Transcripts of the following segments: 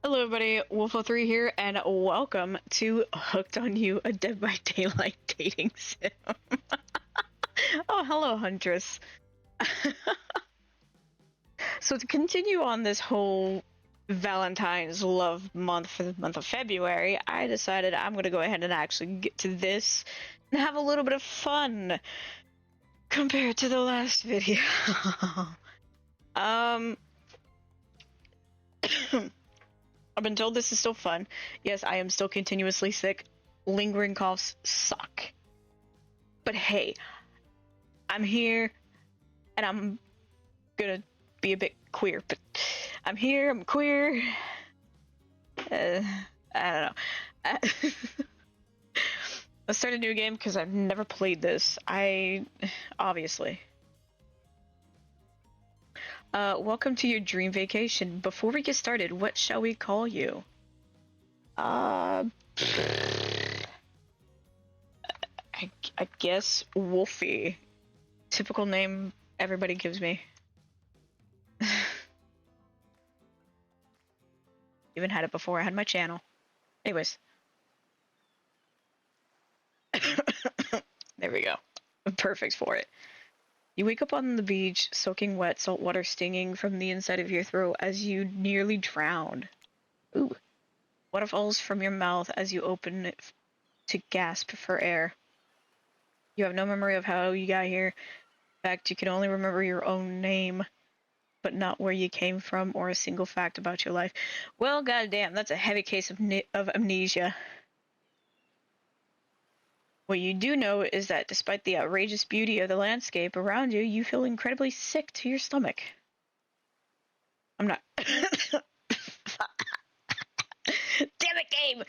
Hello everybody, Wolf03 here, and welcome to Hooked on You, a Dead by Daylight dating sim. Oh, hello, Huntress. So to continue on this whole Valentine's love month for the month of February, I decided I'm going to go ahead and actually get to this and have a little bit of fun compared to the last video. I've been told this is still fun. Yes, I am still continuously sick. Lingering coughs suck. But hey, I'm here, and I'm gonna be a bit queer, but I'm here, I'm queer. I don't know. Let's start a new game, because I've never played this. Obviously. Welcome to your dream vacation. Before we get started, what shall we call you? I guess Wolfie. Typical name everybody gives me. Even had it before I had my channel. Anyways. There we go. I'm perfect for it. You wake up on the beach, soaking wet, salt water stinging from the inside of your throat as you nearly drown. Ooh. Water falls from your mouth as you open it to gasp for air. You have no memory of how you got here. In fact, you can only remember your own name, but not where you came from or a single fact about your life. Well, goddamn, that's a heavy case of amnesia. What you do know is that despite the outrageous beauty of the landscape around you, you feel incredibly sick to your stomach. I'm not... Damn it, game!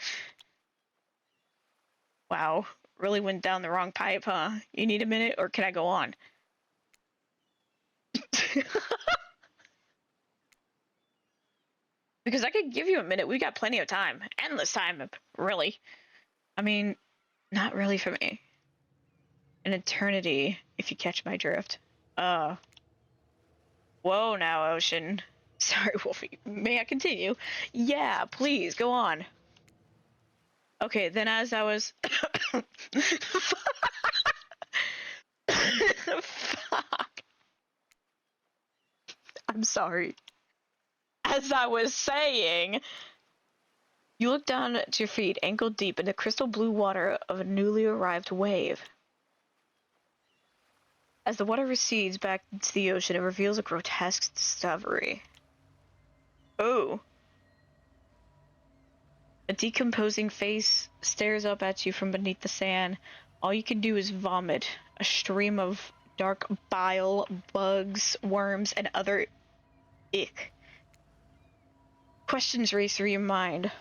Wow, really went down the wrong pipe, huh? You need a minute, or can I go on? Because I could give you a minute. We got plenty of time. Endless time, really. I mean, not really for me. An eternity, if you catch my drift. Whoa now, Ocean. Sorry, Wolfie. May I continue? Yeah, please, go on. Okay, then as I was... Fuck. I'm sorry. As I was saying, you look down at your feet, ankle deep in the crystal blue water of a newly arrived wave. As the water recedes back into the ocean, it reveals a grotesque discovery. Oh. A decomposing face stares up at you from beneath the sand. All you can do is vomit, a stream of dark bile, bugs, worms, and other ick. Questions race through your mind.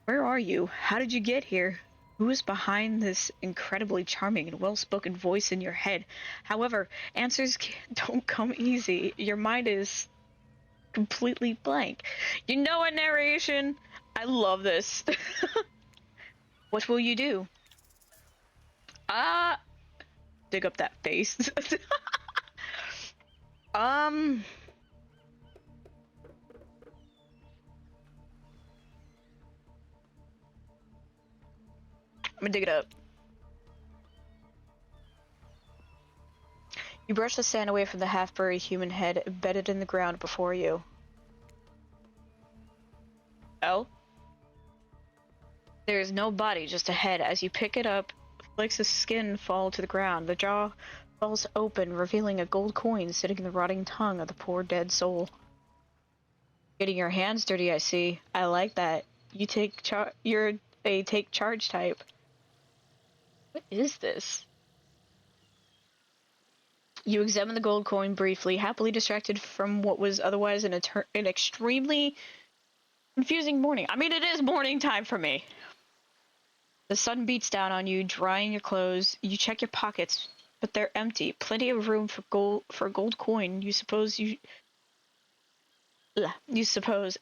Where are you? How did you get here? Who is behind this incredibly charming and well-spoken voice in your head? However, answers don't come easy. Your mind is completely blank. You know a narration? I love this. What will you do? Dig up that face. I'm gonna dig it up. You brush the sand away from the half-buried human head embedded in the ground before you. Oh? There is no body, just a head. As you pick it up, flakes of skin fall to the ground. The jaw falls open, revealing a gold coin sitting in the rotting tongue of the poor dead soul. Getting your hands dirty, I see. I like that. You're a take charge type. What is this? You examine the gold coin briefly, happily distracted from what was otherwise an extremely confusing morning. I mean, it is morning time for me. The sun beats down on you, drying your clothes. You check your pockets, but they're empty. Plenty of room for a gold coin. You suppose,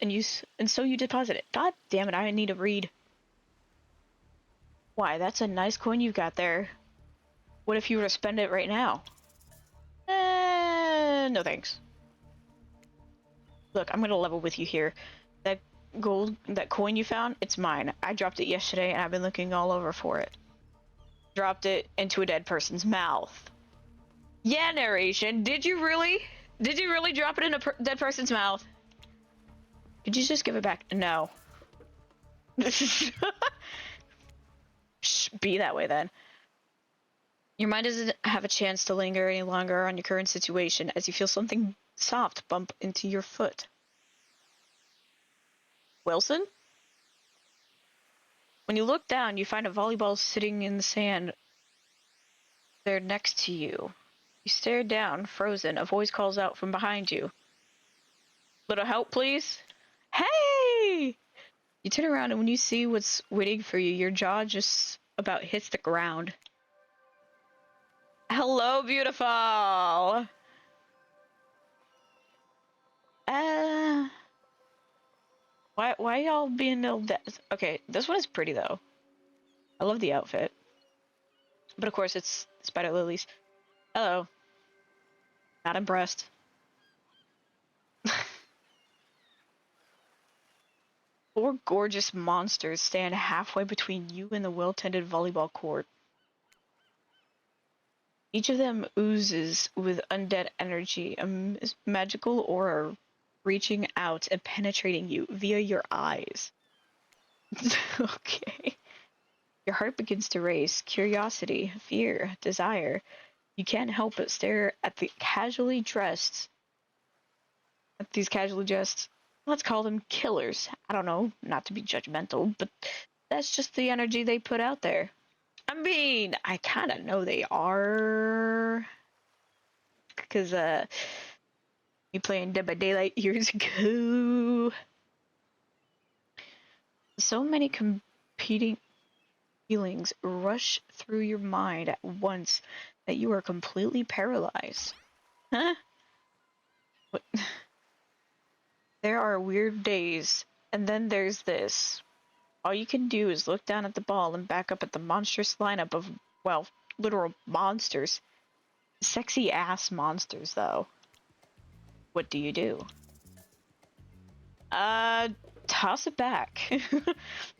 and so you deposit it. God damn it! I need to read. Why, that's a nice coin you got there. What if you were to spend it right now? No thanks. Look, I'm gonna level with you here. That that coin you found, it's mine. I dropped it yesterday and I've been looking all over for it. Dropped it into a dead person's mouth. Yeah, narration. Did you really? Did you really drop it in a dead person's mouth? Could you just give it back? No. Shh, be that way then. Your mind doesn't have a chance to linger any longer on your current situation as you feel something soft bump into your foot. Wilson? When you look down, you find a volleyball sitting in the sand there next to you. You stare down, frozen. A voice calls out from behind you. Little help, please? Hey! You turn around and when you see what's waiting for you, your jaw just about hits the ground. Hello, beautiful! Why y'all being ill? Okay, this one is pretty though. I love the outfit. But of course it's Spider Lilies. Hello. Not impressed. Four gorgeous monsters stand halfway between you and the well-tended volleyball court. Each of them oozes with undead energy, a magical aura reaching out and penetrating you via your eyes. Okay. Your heart begins to race. Curiosity, fear, desire. You can't help but stare at these casually dressed, let's call them killers. I don't know, not to be judgmental, but that's just the energy they put out there. I mean, I kind of know they are, because me playing Dead by Daylight years ago. So many competing feelings rush through your mind at once that you are completely paralyzed. Huh? What? There are weird days, and then there's this. All you can do is look down at the ball and back up at the monstrous lineup of, well, literal monsters. Sexy ass monsters, though. What do you do? Toss it back.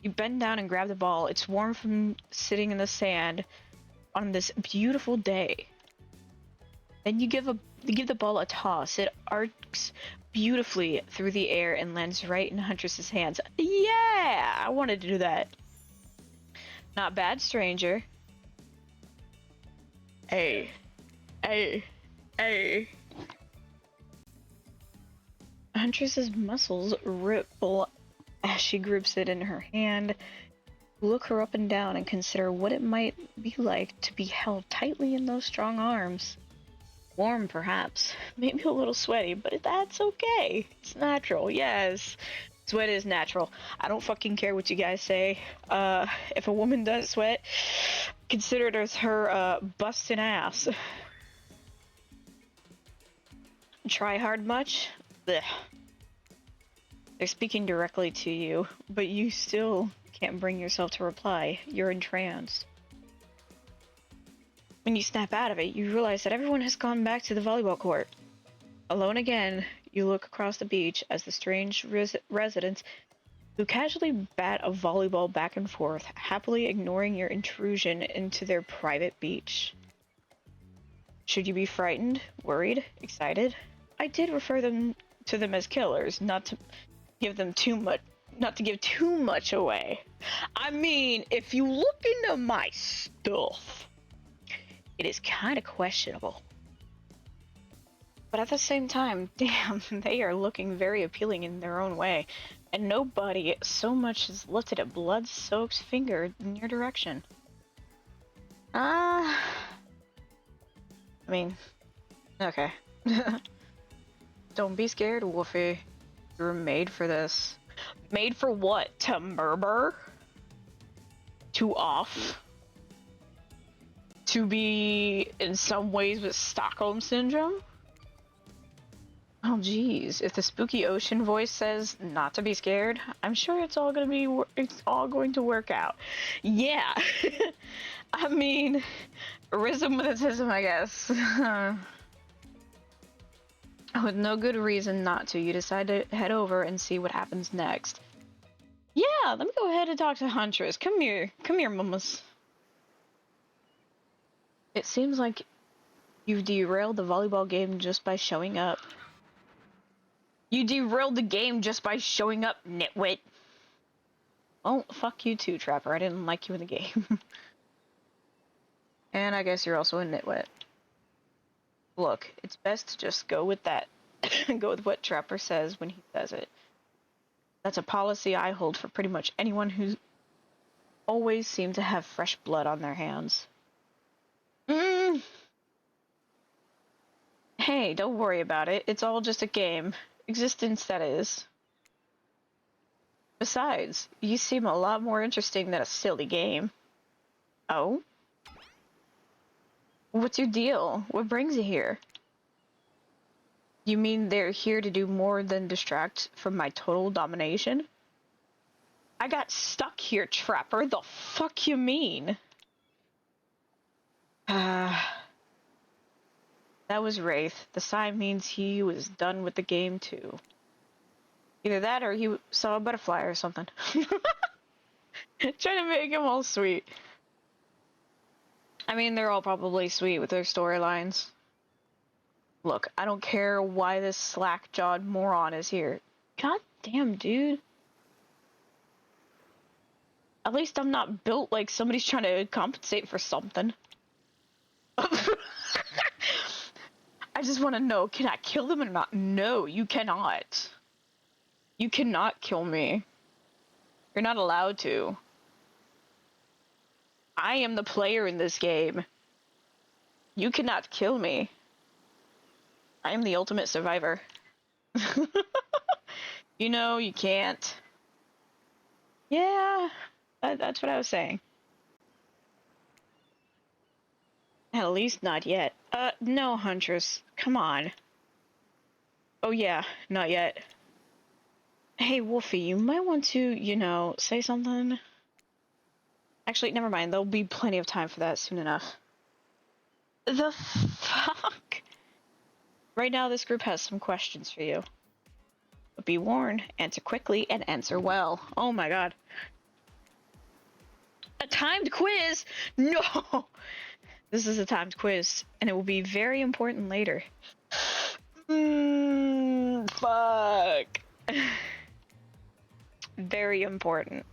You bend down and grab the ball. It's warm from sitting in the sand on this beautiful day. Then you give the ball a toss. It arcs beautifully through the air and lands right in Huntress's hands. Yeah! I wanted to do that. Not bad, stranger. Hey. Hey. Hey. Huntress's muscles ripple as she grips it in her hand. Look her up and down and consider what it might be like to be held tightly in those strong arms. Warm, perhaps. Maybe a little sweaty, but that's okay. It's natural, yes. Sweat is natural. I don't fucking care what you guys say. If a woman does sweat, consider it as her, busting ass. Try hard much? Blech. They're speaking directly to you, but you still can't bring yourself to reply. You're entranced. When you snap out of it, you realize that everyone has gone back to the volleyball court. Alone again, you look across the beach as the strange residents who casually bat a volleyball back and forth, happily ignoring your intrusion into their private beach. Should you be frightened, worried, excited? I did refer to them as killers, not to give too much away. I mean, if you look into my stuff, it is kind of questionable. But at the same time, damn, they are looking very appealing in their own way, and nobody so much as lifted a blood-soaked finger in your direction. I mean, okay. Don't be scared, Wolfie. You're made for this. Made for what? To murmur? To off? To be in some ways with Stockholm Syndrome? Oh geez, if the spooky ocean voice says not to be scared, I'm sure it's all going to work out. Yeah. I mean, rhythmatism, I guess. With no good reason not to, you decide to head over and see what happens next. let me go ahead and talk to Huntress. Come here, mamas. It seems like you've derailed the volleyball game just by showing up. You derailed the game just by showing up, nitwit. Well, fuck you too, Trapper. I didn't like you in the game. And I guess you're also a nitwit. Look, it's best to just go with that. Go with what Trapper says when he says it. That's a policy I hold for pretty much anyone who always seems to have fresh blood on their hands. Hey, don't worry about it. It's all just a game. Existence, that is. Besides, you seem a lot more interesting than a silly game. Oh? What's your deal? What brings you here? You mean they're here to do more than distract from my total domination? I got stuck here, Trapper. The fuck you mean? That was Wraith. The sign means he was done with the game too. Either that or he saw a butterfly or something. Trying to make him all sweet. I mean, they're all probably sweet with their storylines. Look, I don't care why this slack-jawed moron is here. God damn, dude. At least I'm not built like somebody's trying to compensate for something. I just want to know, can I kill them or not? No, you cannot. You cannot kill me. You're not allowed to. I am the player in this game. You cannot kill me. I am the ultimate survivor. You know, you can't. Yeah, that's what I was saying. At least not yet. No, Huntress. Come on. Oh yeah, not yet. Hey, Wolfie, you might want to, you know, say something. Actually, never mind. There'll be plenty of time for that soon enough. The fuck? Right now, this group has some questions for you. But be warned, answer quickly and answer well. Oh my god. A timed quiz? No! This is a timed quiz, and it will be very important later. Fuck. Very important.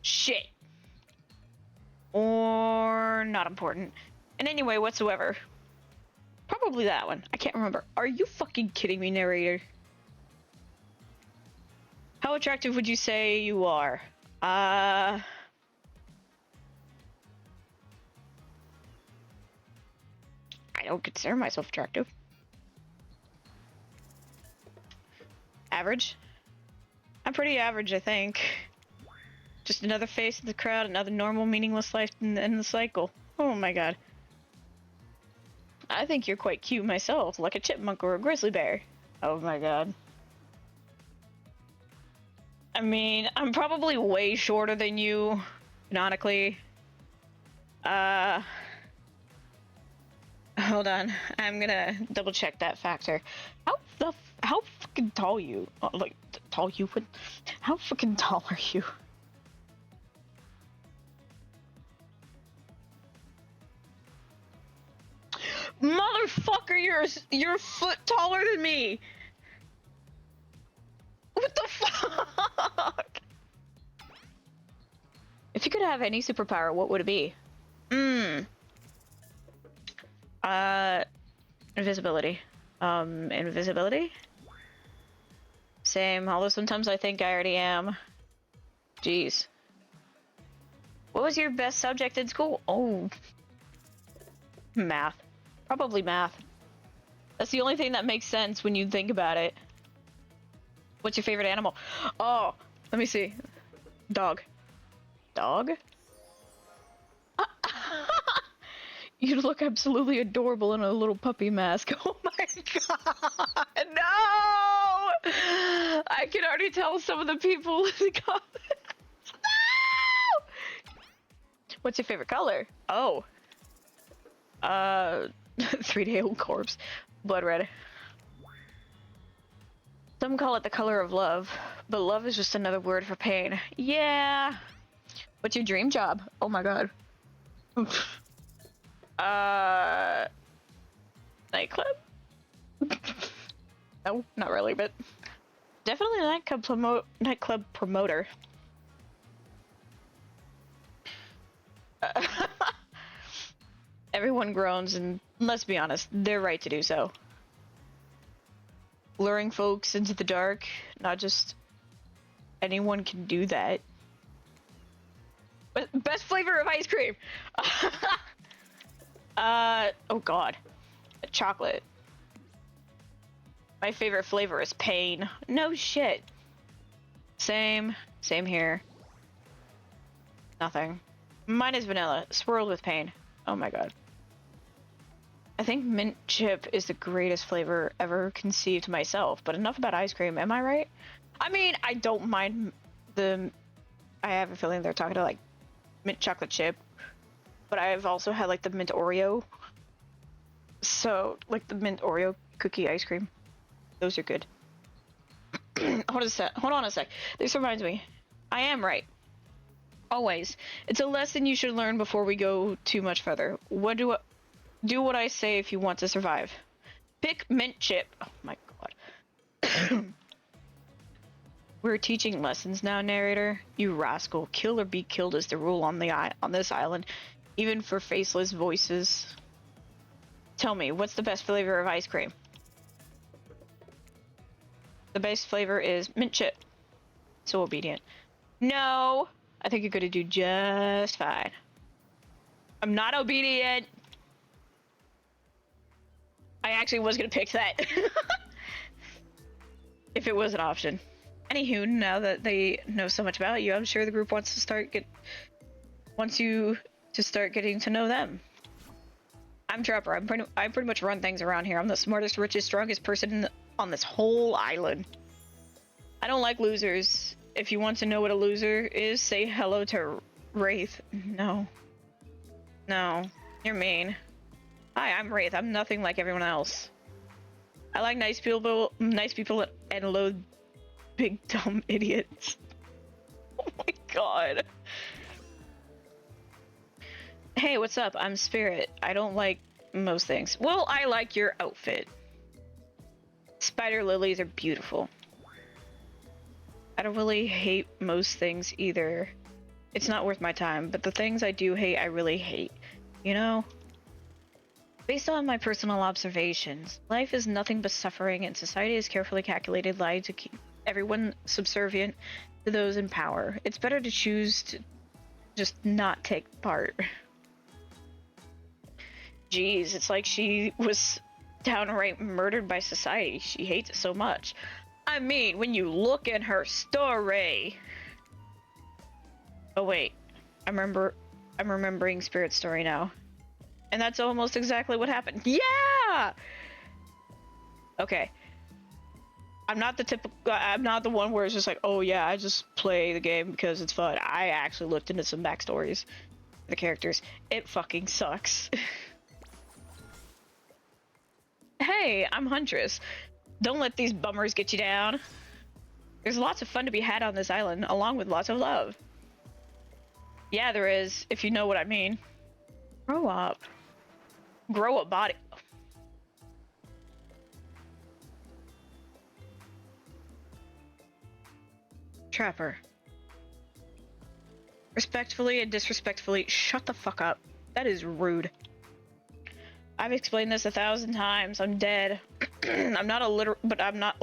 Shit. Or not important. In any way whatsoever. Probably that one. I can't remember. Are you fucking kidding me, narrator? How attractive would you say you are? I don't consider myself attractive. Average? I'm pretty average, I think. Just another face in the crowd, another normal, meaningless life in the cycle. Oh my god. I think you're quite cute myself, like a chipmunk or a grizzly bear. Oh my god. I mean, I'm probably way shorter than you, canonically. Hold on. I'm gonna double check that factor. How fucking tall are you? Like, tall you? How fucking tall are you? Motherfucker, you're a foot taller than me! What the fuck? If you could have any superpower, what would it be? Invisibility. Invisibility? Same, although sometimes I think I already am. Jeez. What was your best subject in school? Oh. Math. Probably math. That's the only thing that makes sense when you think about it. What's your favorite animal? Oh, let me see. Dog. Dog? You look absolutely adorable in a little puppy mask. Oh my god! No! I can already tell some of the people in the comments. No! What's your favorite color? Oh. 3-day-old corpse. Blood red. Some call it the color of love, but love is just another word for pain. Yeah. What's your dream job? Oh my god. Nightclub? No, not really, but definitely a nightclub promoter. Everyone groans, and let's be honest, they're right to do so. Luring folks into the dark, not just anyone can do that. Best flavor of ice cream! Oh god. Chocolate. My favorite flavor is pain. No shit. Same here. Nothing. Mine is vanilla, swirled with pain. Oh my god. I think mint chip is the greatest flavor ever conceived myself, but enough about ice cream, am I right? I mean, I don't mind I have a feeling they're talking to like mint chocolate chip, but I've also had like the mint Oreo. So, like the mint Oreo cookie ice cream. Those are good. Hold on a sec. This reminds me. I am right. Always. It's a lesson you should learn before we go too much further. Do what I say if you want to survive. Pick mint chip. Oh my god. We're teaching lessons now, narrator. You rascal. Kill or be killed is the rule on this island, even for faceless voices. Tell me, what's the best flavor of ice cream? The base flavor is mint chip. So obedient. No! I think you're gonna do just fine. I'm not obedient! I actually was gonna pick that. If it was an option. Anywho, now that they know so much about you, I'm sure the group wants you to start getting to know them. I'm Trapper. I pretty much run things around here. I'm the smartest, richest, strongest person on this whole island. I don't like losers. If you want to know what a loser is, say hello to Wraith. No. No. You're mean. Hi, I'm Wraith. I'm nothing like everyone else. I like nice people, and loathe big dumb idiots. Oh my god. Hey, what's up? I'm Spirit. I don't like most things. Well, I like your outfit. Spider lilies are beautiful. I don't really hate most things either. It's not worth my time, but the things I do hate, I really hate. You know? Based on my personal observations, life is nothing but suffering, and society has carefully calculated lies to keep everyone subservient to those in power. It's better to choose to just not take part. Jeez, it's like she was downright murdered by society. She hates it so much. I mean, when you look in her story. Oh wait, I'm remembering Spirit's story now. And that's almost exactly what happened. Yeah! Okay. I'm not the one where it's just like, oh yeah, I just play the game because it's fun. I actually looked into some backstories for the characters. It fucking sucks. Hey, I'm Huntress. Don't let these bummers get you down. There's lots of fun to be had on this island, along with lots of love. Yeah, there is, if you know what I mean. Grow up. Grow a body. Trapper. Respectfully and disrespectfully, shut the fuck up. That is rude. I've explained this 1,000 times. I'm dead. I'm not a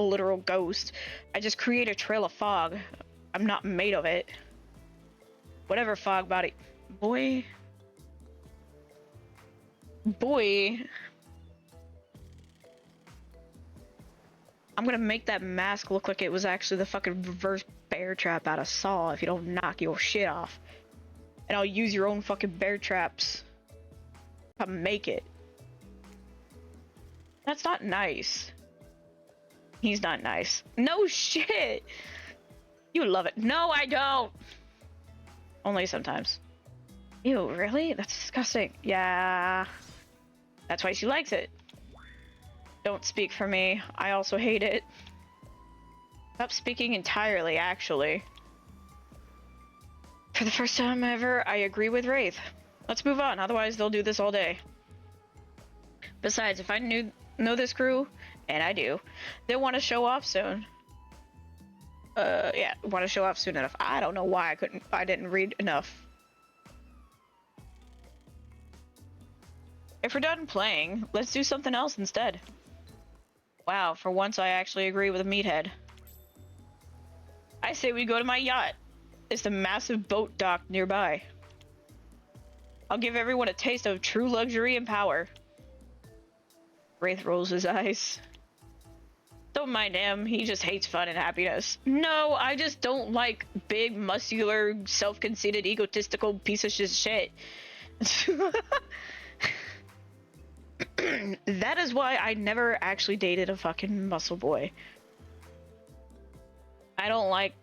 literal ghost. I just create a trail of fog. I'm not made of it. Whatever, fog body. Boy. I'm gonna make that mask look like it was actually the fucking reverse bear trap out of Saw if you don't knock your shit off. And I'll use your own fucking bear traps to make it. That's not nice. He's not nice. No shit! You love it. No, I don't! Only sometimes. Ew, really? That's disgusting. Yeah. That's why she likes it. Don't speak for me. I also hate it. Stop speaking entirely, actually. For the first time ever, I agree with Wraith. Let's move on, otherwise they'll do this all day. Besides, if I know this crew, and I do, they'll want to show off soon. Yeah, want to show off soon enough. I don't know why I didn't read enough. If we're done playing, let's do something else instead. Wow, for once I actually agree with a meathead. I say we go to my yacht. It's the massive boat dock nearby. I'll give everyone a taste of true luxury and power. Wraith rolls his eyes. Don't mind him, he just hates fun and happiness. No, I just don't like big, muscular, self-conceited, egotistical piece of shit. That is why I never actually dated a fucking muscle boy. I don't like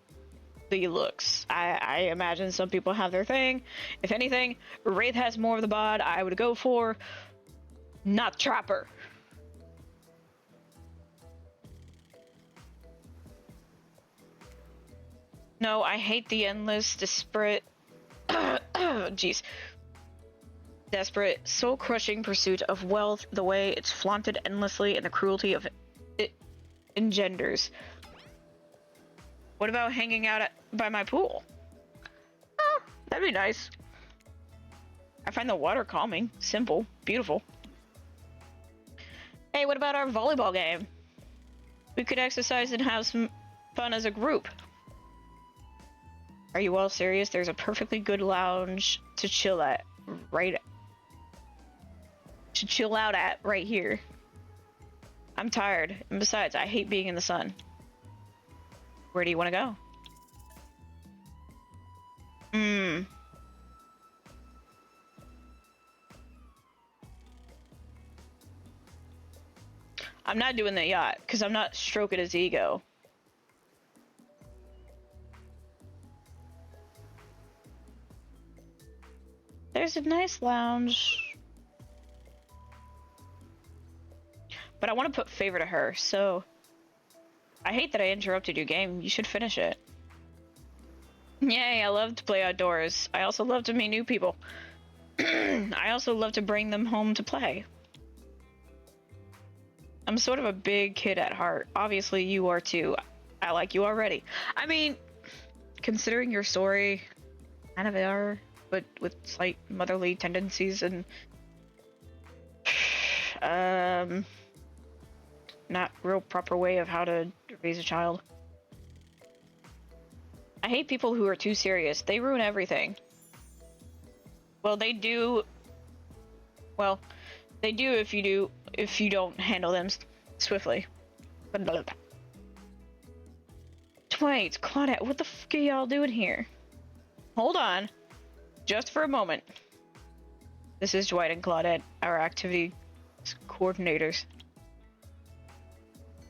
the looks. I imagine some people have their thing. If anything, Wraith has more of the bod I would go for. Not Trapper. No, I hate the endless, desperate, jeez, desperate, soul-crushing pursuit of wealth, the way it's flaunted endlessly, and the cruelty of it engenders. What about hanging out by my pool? Oh, that'd be nice. I find the water calming, simple, beautiful. Hey, what about our volleyball game? We could exercise and have some fun as a group. Are you all serious? There's a perfectly good lounge to chill out at right here. I'm tired, and besides, I hate being in the sun. Where do you want to go? I'm not doing the yacht, because I'm not stroking his ego. There's a nice lounge. But I want to put favor to her, so... I hate that I interrupted your game. You should finish it. Yay, I love to play outdoors. I also love to meet new people. I also love to bring them home to play. I'm sort of a big kid at heart. Obviously, you are too. I like you already. I mean, considering your story, kind of are, but with slight motherly tendencies and not real proper way of how to raise a child. I hate people who are too serious. They ruin everything. Well, they do. Well, they do if you don't handle them swiftly. Wait, Claudette, what the fuck are y'all doing here? Hold on. Just for a moment. This is Dwight and Claudette, our activity coordinators.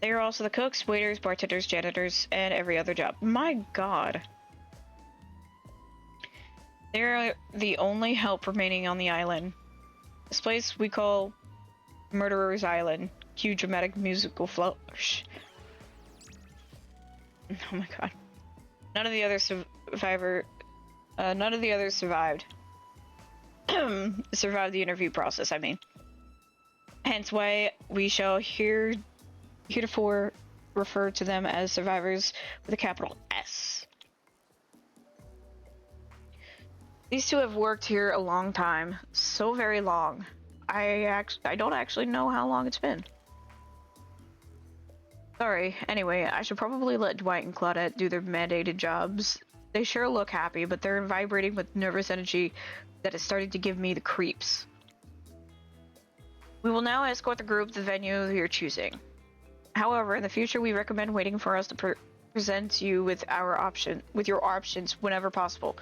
They are also the cooks, waiters, bartenders, janitors, and every other job. My god. They are the only help remaining on the island. This place we call Murderer's Island. Cue dramatic musical flourish. Oh my god. None of the others survived. Survived the interview process, I mean. Hence why we shall heretofore refer to them as survivors with a capital S. These two have worked here a long time. So very long. I don't actually know how long it's been. Sorry. Anyway, I should probably let Dwight and Claudette do their mandated jobs. They sure look happy, but they're vibrating with nervous energy that is starting to give me the creeps. We will now escort the group to the venue you're choosing. However, in the future, we recommend waiting for us to present you with your options whenever possible.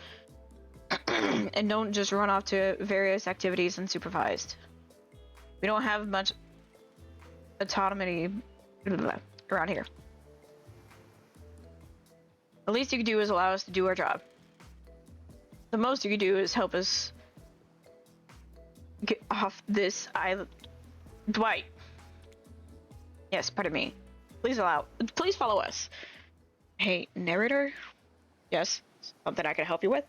And don't just run off to various activities unsupervised. We don't have much autonomy around here. The least you can do is allow us to do our job. The most you can do is help us get off this island. Dwight. Yes, pardon me. Please follow us. Hey, narrator? Yes? Something I can help you with?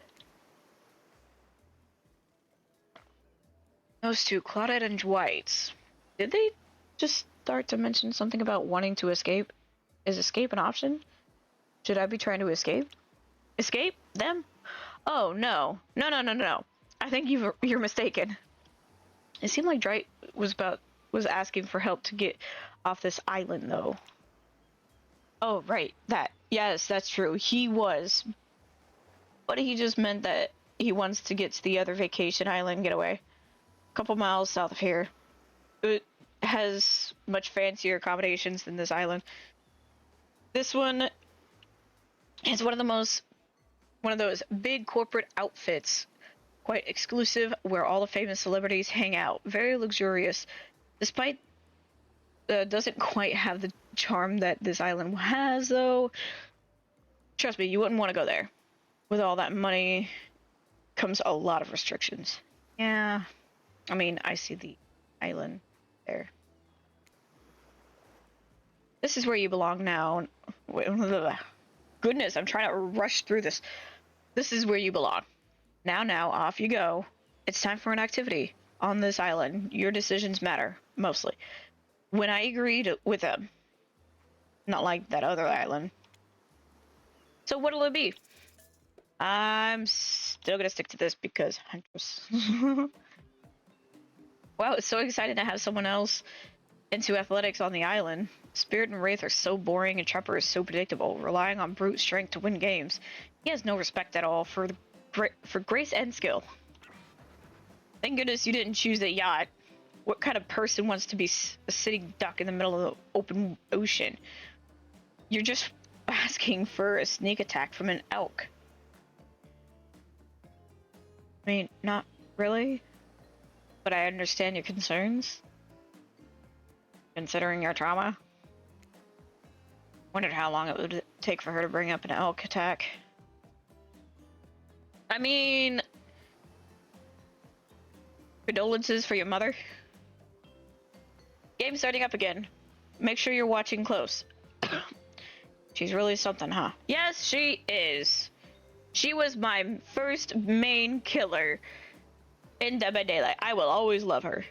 Those two, Claudette and Dwight. Did they just start to mention something about wanting to escape? Is escape an option? Should I be trying to escape? Escape? Them? Oh, no. No, no, no, no, no. I think you're mistaken. It seemed like Dwight was asking for help to get off this island, though. Oh, right. That. Yes, that's true. He was. But he just meant that he wants to get to the other vacation island getaway. A couple miles south of here. It has much fancier accommodations than this island. This one is one of those big corporate outfits, quite exclusive, where all the famous celebrities hang out. Very luxurious, despite doesn't quite have the charm that this island has, though. Trust me, you wouldn't want to go there. With all that money comes a lot of restrictions. Yeah, I mean, I see the island there. This is where you belong now. Goodness, I'm trying to rush through this. This is where you belong. Now, off you go. It's time for an activity on this island. Your decisions matter, mostly. When I agreed with them, not like that other island. So what'll it be? I'm still gonna stick to this because Huntress. Wow, it's so exciting to have someone else into athletics on the island. Spirit and Wraith are so boring and Trapper is so predictable, relying on brute strength to win games. He has no respect at all for grace and skill. Thank goodness you didn't choose a yacht. What kind of person wants to be a sitting duck in the middle of the open ocean? You're just asking for a sneak attack from an elk. I mean, not really, but I understand your concerns. Considering your trauma. Wondered how long it would take for her to bring up an elk attack. I mean, condolences for your mother. Game's starting up again. Make sure you're watching close. She's really something, huh? Yes, she is. She was my first main killer in Dead by Daylight. I will always love her.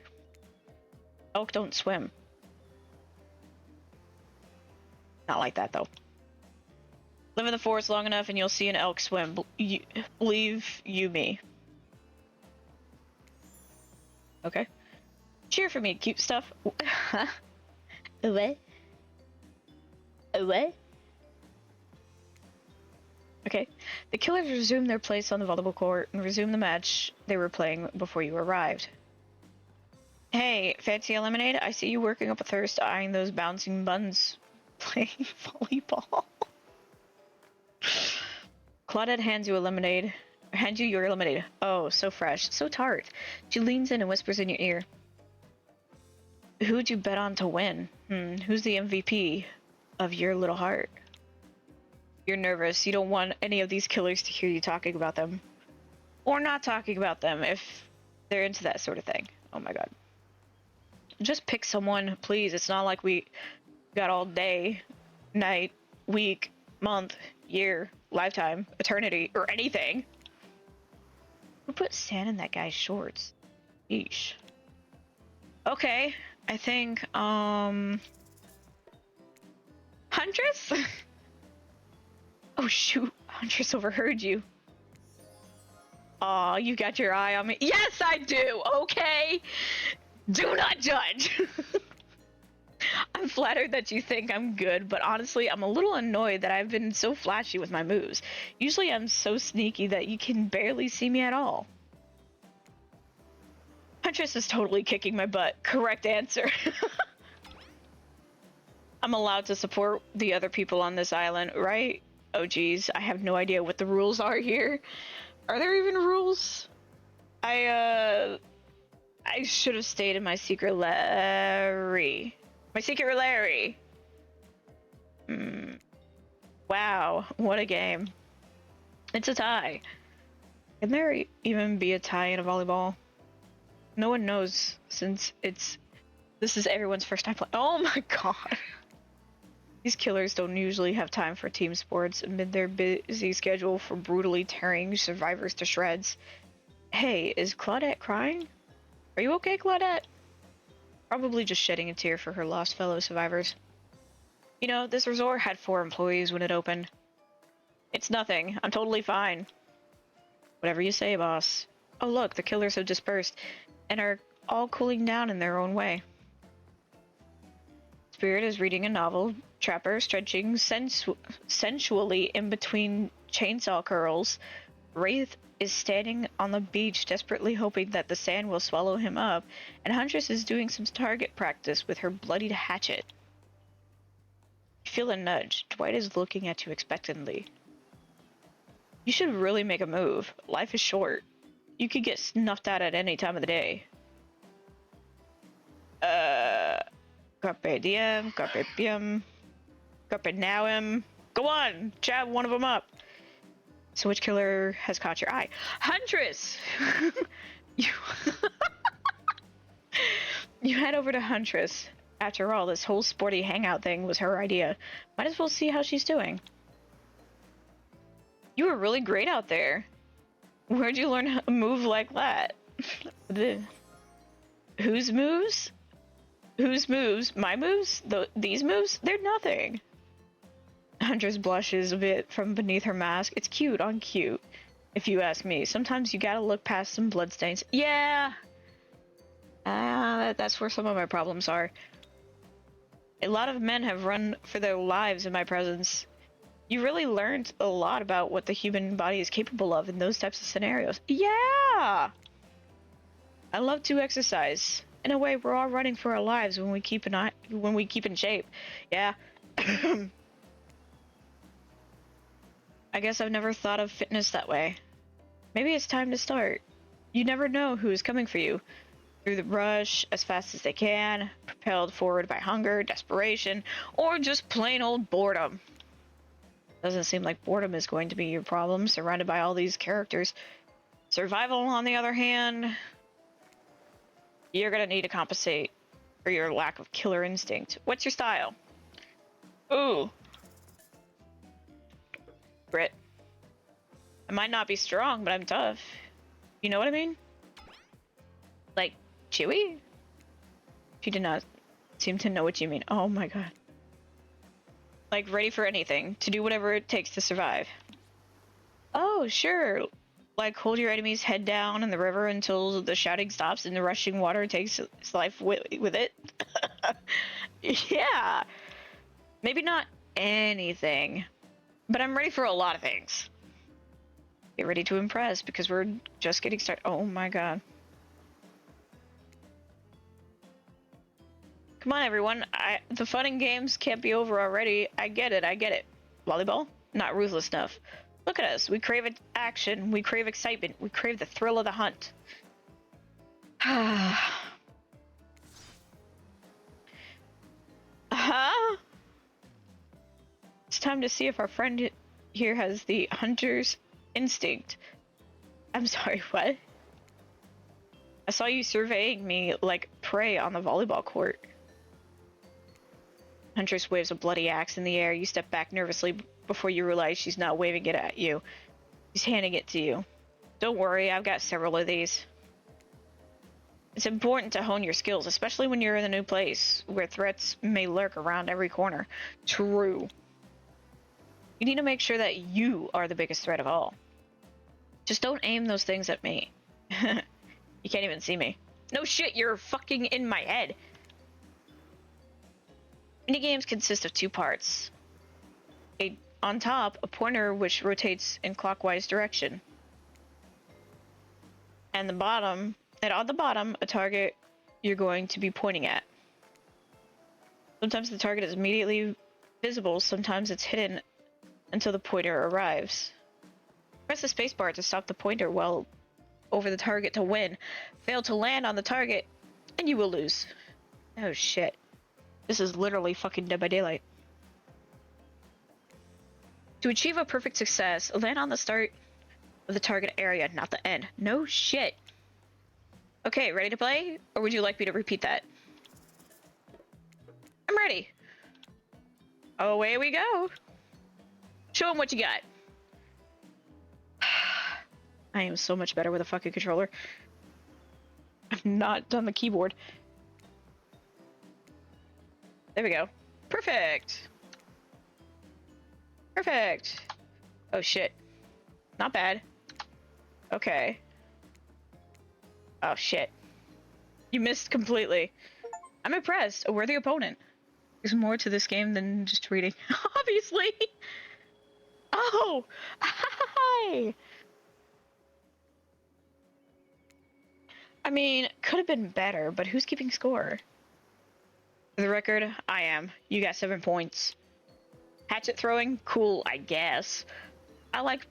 Elk don't swim. Not like that, though. Live in the forest long enough and you'll see an elk swim. Believe you me. Okay. Cheer for me, cute stuff. Away. Away. Okay. The killers resumed their place on the volleyball court and resumed the match they were playing before you arrived. Hey, fancy a lemonade? I see you working up a thirst eyeing those bouncing buns playing volleyball. Claudette hands you your lemonade. Oh, so fresh, so tart. She leans in and whispers in your ear. Who'd you bet on to win? Who's the MVP of your little heart? You're nervous. You don't want any of these killers to hear you talking about them. Or not talking about them if they're into that sort of thing. Oh my god. Just pick someone, please. It's not like we got all day, night, week, month, year, lifetime, eternity, or anything. Who put sand in that guy's shorts? Yeesh. Okay, I think, Huntress? Oh shoot, Huntress overheard you. Aw, you got your eye on me. Yes, I do, okay? Do not judge! I'm flattered that you think I'm good, but honestly, I'm a little annoyed that I've been so flashy with my moves. Usually I'm so sneaky that you can barely see me at all. Huntress is totally kicking my butt. Correct answer. I'm allowed to support the other people on this island, right? Oh geez, I have no idea what the rules are here. Are there even rules? I should have stayed in my secret Larry. My secret Larry. Wow, what a game. It's a tie. Can there even be a tie in a volleyball? No one knows since this is everyone's first time playing. Oh my god. These killers don't usually have time for team sports amid their busy schedule for brutally tearing survivors to shreds. Hey, is Claudette crying? Are you okay, Claudette? Probably just shedding a tear for her lost fellow survivors. You know, this resort had 4 employees when it opened. It's nothing. I'm totally fine. Whatever you say, boss. Oh look, the killers have dispersed and are all cooling down in their own way. Spirit is reading a novel, Trapper stretching sensually in between chainsaw curls. Wraith is standing on the beach desperately hoping that the sand will swallow him up, and Huntress is doing some target practice with her bloodied hatchet. You feel a nudge. Dwight is looking at you expectantly. You should really make a move. Life is short. You could get snuffed out at any time of the day. Carpe diem, carpe diem, carpe nauem. Go on, jab one of them up. So which killer has caught your eye? Huntress! You head over to Huntress. After all, this whole sporty hangout thing was her idea. Might as well see how she's doing. You were really great out there. Where'd you learn a move like that? Whose moves? Whose moves? My moves? These moves? They're nothing. Huntress blushes a bit from beneath her mask. It's cute on cute, if you ask me. Sometimes you gotta look past some bloodstains. Yeah! That's where some of my problems are. A lot of men have run for their lives in my presence. You really learned a lot about what the human body is capable of in those types of scenarios. Yeah! I love to exercise. In a way, we're all running for our lives when we keep in shape. Yeah. I guess I've never thought of fitness that way. Maybe it's time to start. You never know who is coming for you. Through the brush, as fast as they can, propelled forward by hunger, desperation, or just plain old boredom. Doesn't seem like boredom is going to be your problem, surrounded by all these characters. Survival, on the other hand, you're gonna need to compensate for your lack of killer instinct. What's your style? Ooh. Grit. I might not be strong, but I'm tough. You know what I mean? Like, Chewy? She did not seem to know what you mean. Oh my god. Like, ready for anything, to do whatever it takes to survive. Oh, sure. Like, hold your enemy's head down in the river until the shouting stops and the rushing water takes its life with it. Yeah. Maybe not anything, but I'm ready for a lot of things. Get ready to impress, because we're just getting started. Oh my god. Come on, everyone. The fun and games can't be over already. I get it. Volleyball? Not ruthless enough. Look at us. We crave action. We crave excitement. We crave the thrill of the hunt. Huh? It's time to see if our friend here has the hunter's instinct. I'm sorry, what? I saw you surveying me like prey on the volleyball court. Huntress waves a bloody axe in the air. You step back nervously before you realize she's not waving it at you. She's handing it to you. Don't worry, I've got several of these. It's important to hone your skills, especially when you're in a new place, where threats may lurk around every corner. True. You need to make sure that you are the biggest threat of all. Just don't aim those things at me. You can't even see me. No shit, you're fucking in my head. Minigames consist of 2 parts. On top, a pointer which rotates in clockwise direction. And on the bottom, a target you're going to be pointing at. Sometimes the target is immediately visible, sometimes it's hidden until the pointer arrives. Press the spacebar to stop the pointer well over the target to win. Fail to land on the target, and you will lose. Oh shit. This is literally fucking Dead by Daylight. To achieve a perfect success, land on the start of the target area, not the end. No shit. Okay, ready to play? Or would you like me to repeat that? I'm ready. Away we go. Show him what you got. I am so much better with a fucking controller. I've not done the keyboard. There we go. Perfect. Perfect. Oh shit. Not bad. Okay. Oh shit. You missed completely. I'm impressed. A worthy opponent. There's more to this game than just reading. Obviously. Oh. Hi. I mean, could have been better, but who's keeping score? For the record, I am. You got 7 points. Hatchet throwing? Cool, I guess. I like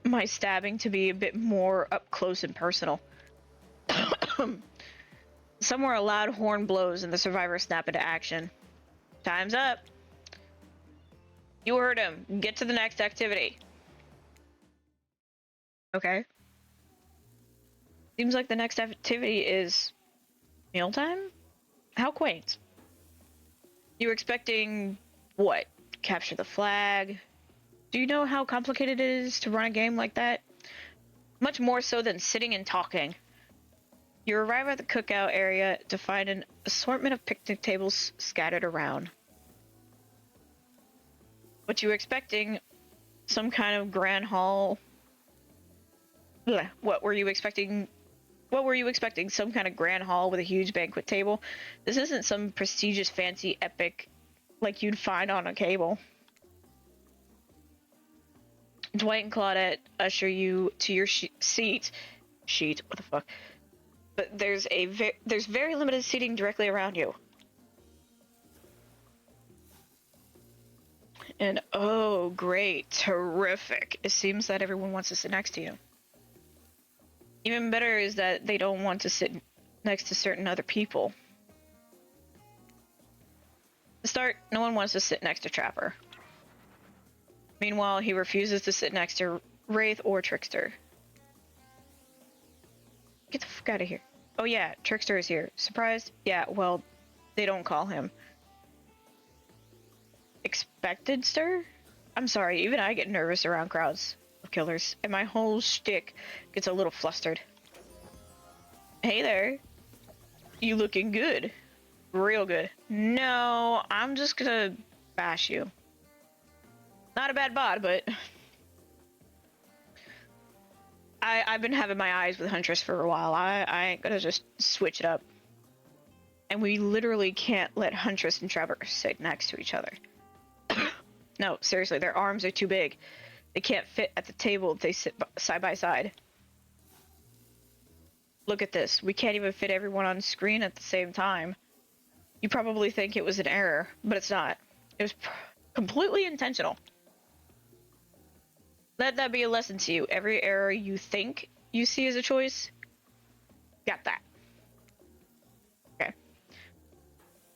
my stabbing to be a bit more up close and personal. Somewhere a loud horn blows and the survivors snap into action. Time's up. You heard him. Get to the next activity. Okay. Seems like the next activity is mealtime? How quaint. You were expecting what? Capture the flag? Do you know how complicated it is to run a game like that? Much more so than sitting and talking. You arrive at the cookout area to find an assortment of picnic tables scattered around. What you were expecting? Some kind of grand hall? Blech. What were you expecting? What were you expecting? Some kind of grand hall with a huge banquet table? This isn't some prestigious, fancy, epic like you'd find on a cable. Dwight and Claudette usher you to your seat. What the fuck? But there's very limited seating directly around you. And oh, great, terrific. It seems that everyone wants to sit next to you. Even better is that they don't want to sit next to certain other people. To start, no one wants to sit next to Trapper. Meanwhile, he refuses to sit next to Wraith or Trickster. Get the fuck out of here. Oh yeah, Trickster is here. Surprised? Yeah, well, they don't call him. Expected stir? I'm sorry, even I get nervous around crowds of killers, and my whole shtick gets a little flustered. Hey there. You looking good. Real good. No, I'm just gonna bash you. Not a bad bod, but I've been having my eyes with Huntress for a while. I ain't gonna just switch it up. And we literally can't let Huntress and Trevor sit next to each other. No, seriously, their arms are too big. They can't fit at the table if they sit side by side. Look at this. We can't even fit everyone on screen at the same time. You probably think it was an error, but it's not. It was completely intentional. Let that be a lesson to you. Every error you think you see as a choice, got that. Okay.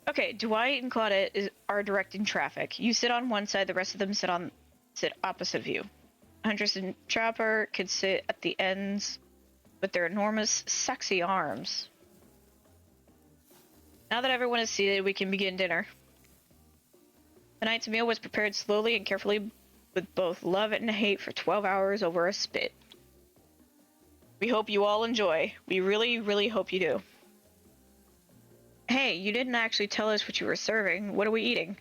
Okay, Dwight and Claudette are directing traffic. You sit on one side, the rest of them sit opposite of you. Huntress and Trapper can sit at the ends with their enormous, sexy arms. Now that everyone is seated, we can begin dinner. Tonight's meal was prepared slowly and carefully with both love and hate for 12 hours over a spit. We hope you all enjoy. We really, really hope you do. Hey, you didn't actually tell us what you were serving. What are we eating?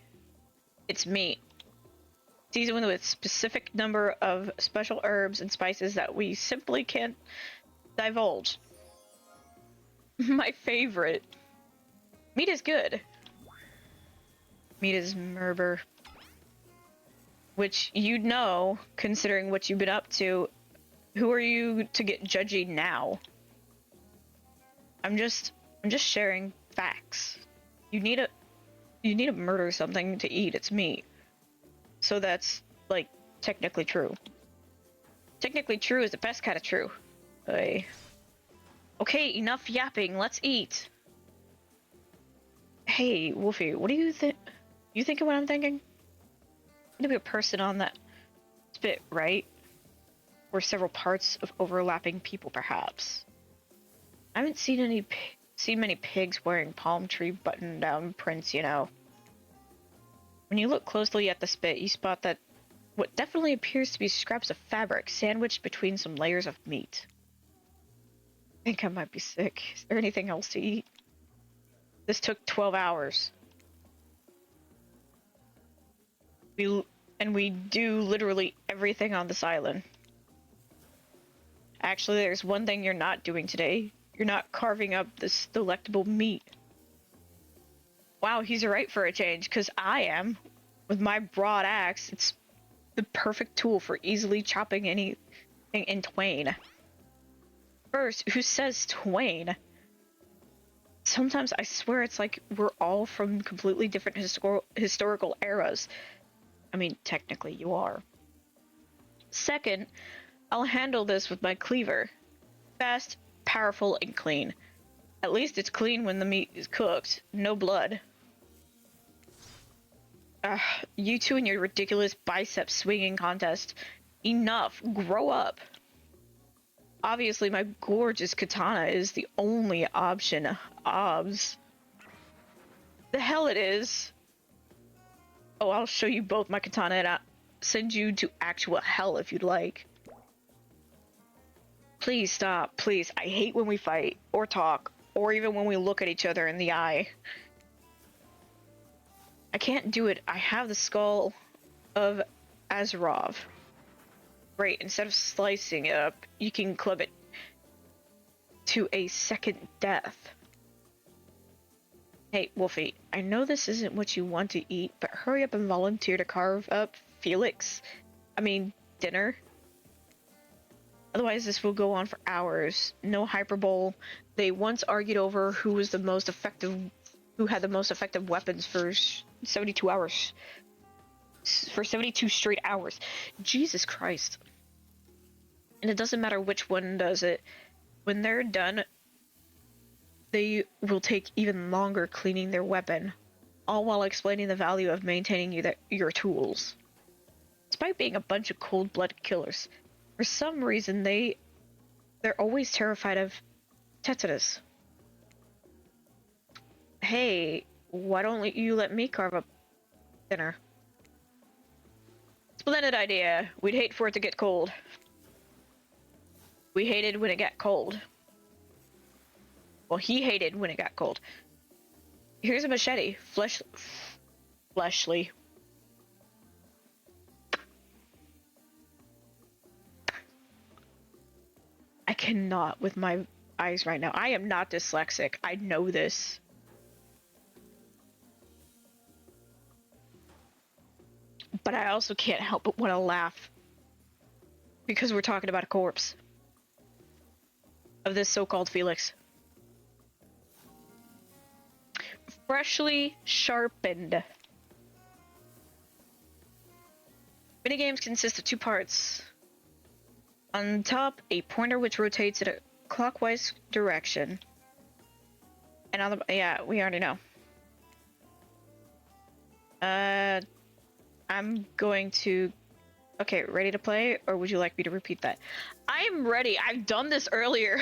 It's meat. Seasoned with a specific number of special herbs and spices that we simply can't divulge. My favorite. Meat is good. Meat is murder. Which you'd know, considering what you've been up to. Who are you to get judgy now? I'm just sharing facts. You need to murder something to eat. It's meat. So that's, like, technically true. Technically true is the best kind of true. Okay, enough yapping. Let's eat. Hey, Wolfie, what do you think? You thinking what I'm thinking? Gonna be a person on that spit, right? Or several parts of overlapping people, perhaps. I haven't seen many pigs wearing palm tree button-down prints, you know. When you look closely at the spit, you spot that what definitely appears to be scraps of fabric sandwiched between some layers of meat. I think I might be sick. Is there anything else to eat? This took 12 hours. We do literally everything on this island. Actually, there's one thing you're not doing today. You're not carving up this delectable meat. Wow, he's right for a change, because I am. With my broad axe, it's the perfect tool for easily chopping anything in twain. First, who says twain? Sometimes I swear it's like we're all from completely different historical eras. I mean, technically you are. Second, I'll handle this with my cleaver. Fast, powerful, and clean. At least it's clean when the meat is cooked. No blood. You two and your ridiculous bicep swinging contest. Enough. Grow up. Obviously, my gorgeous katana is the only option. Obs. The hell it is. Oh, I'll show you both my katana and I'll send you to actual hell if you'd like. Please stop, please. I hate when we fight, or talk, or even when we look at each other in the eye. I can't do it. I have the skull of Azarov. Great, instead of slicing it up, you can club it to a second death. Hey, Wolfie, I know this isn't what you want to eat, but hurry up and volunteer to carve up dinner. Otherwise, this will go on for hours. No hyperbole. They once argued over who had the most effective weapons for 72 hours. For 72 straight hours. Jesus Christ. And it doesn't matter which one does it. When they're done, they will take even longer cleaning their weapon, all while explaining the value of maintaining your tools. Despite being a bunch of cold-blooded killers, for some reason they're always terrified of tetanus. Hey, why don't you let me carve up dinner? Splendid idea. We'd hate for it to get cold. We hated when it got cold. Well, he hated when it got cold. Here's a machete. Fleshly. I cannot with my eyes right now. I am not dyslexic. I know this. But I also can't help but want to laugh. Because we're talking about a corpse. Of this so-called Felix. Freshly sharpened. Minigames consist of two parts. On top, a pointer which rotates in a clockwise direction. And on the... yeah, we already know. I'm going to... Okay, ready to play? Or would you like me to repeat that? I am ready! I've done this earlier!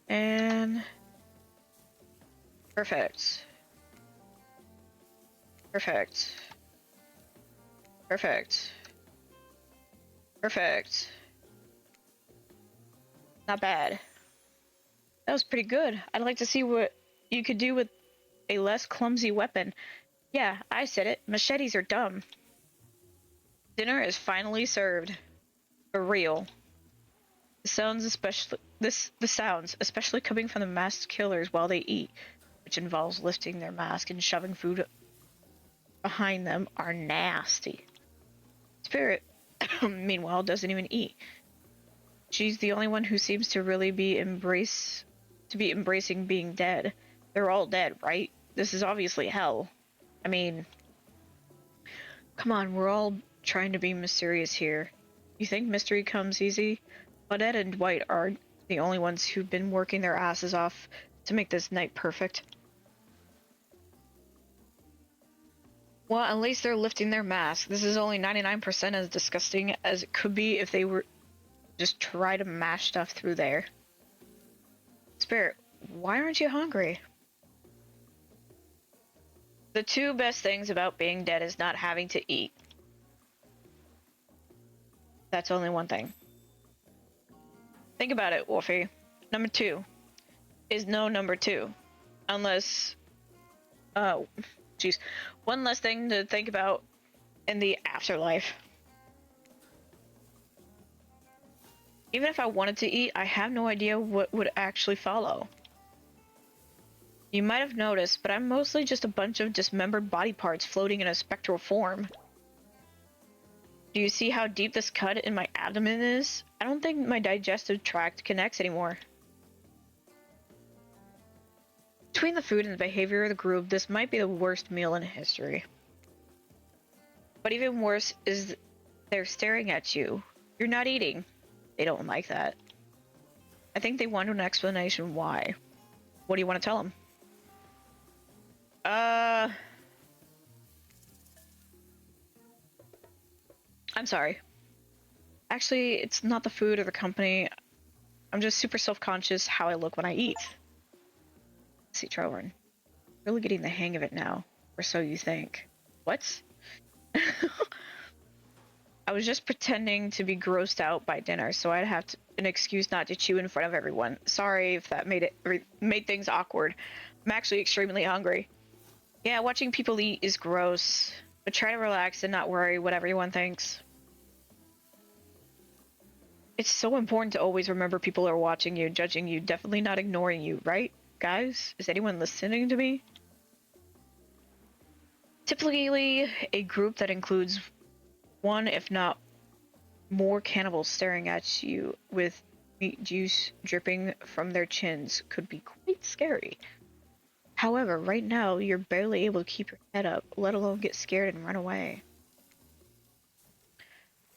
And... Perfect. Perfect. Perfect. Perfect. Not bad. That was pretty good. I'd like to see what you could do with a less clumsy weapon. Yeah, I said it. Machetes are dumb. Dinner is finally served. For real. The sounds, especially coming from the masked killers while they eat, which involves lifting their mask and shoving food behind them, are nasty. Spirit, meanwhile, doesn't even eat. She's the only one who seems to really be embracing being dead. They're all dead, right? This is obviously hell. I mean, come on, we're all trying to be mysterious here. You think mystery comes easy? Claudette and Dwight are the only ones who've been working their asses off to make this night perfect. Well, at least they're lifting their mask. This is only 99% as disgusting as it could be if they were just try to mash stuff through there. Spirit, why aren't you hungry? The two best things about being dead is not having to eat. That's only one thing. Think about it, Wolfie. Number two is no number two. Unless, jeez. One less thing to think about in the afterlife. Even if I wanted to eat, I have no idea what would actually follow. You might have noticed, but I'm mostly just a bunch of dismembered body parts floating in a spectral form. Do you see how deep this cut in my abdomen is? I don't think my digestive tract connects anymore. Between the food and the behavior of the group, this might be the worst meal in history. But even worse is they're staring at you. You're not eating. They don't like that. I think they want an explanation why. What do you want to tell them? I'm sorry. Actually, it's not the food or the company. I'm just super self-conscious how I look when I eat. Let's see, Trelorn. Really getting the hang of it now. Or so you think. What? I was just pretending to be grossed out by dinner, so I'd have an excuse not to chew in front of everyone. Sorry if that made things awkward. I'm actually extremely hungry. Yeah, watching people eat is gross, but try to relax and not worry what everyone thinks. It's so important to always remember people are watching you, judging you, definitely not ignoring you, right? Guys, is anyone listening to me? Typically, a group that includes one, if not more cannibals staring at you with meat juice dripping from their chins could be quite scary. However, right now, you're barely able to keep your head up, let alone get scared and run away.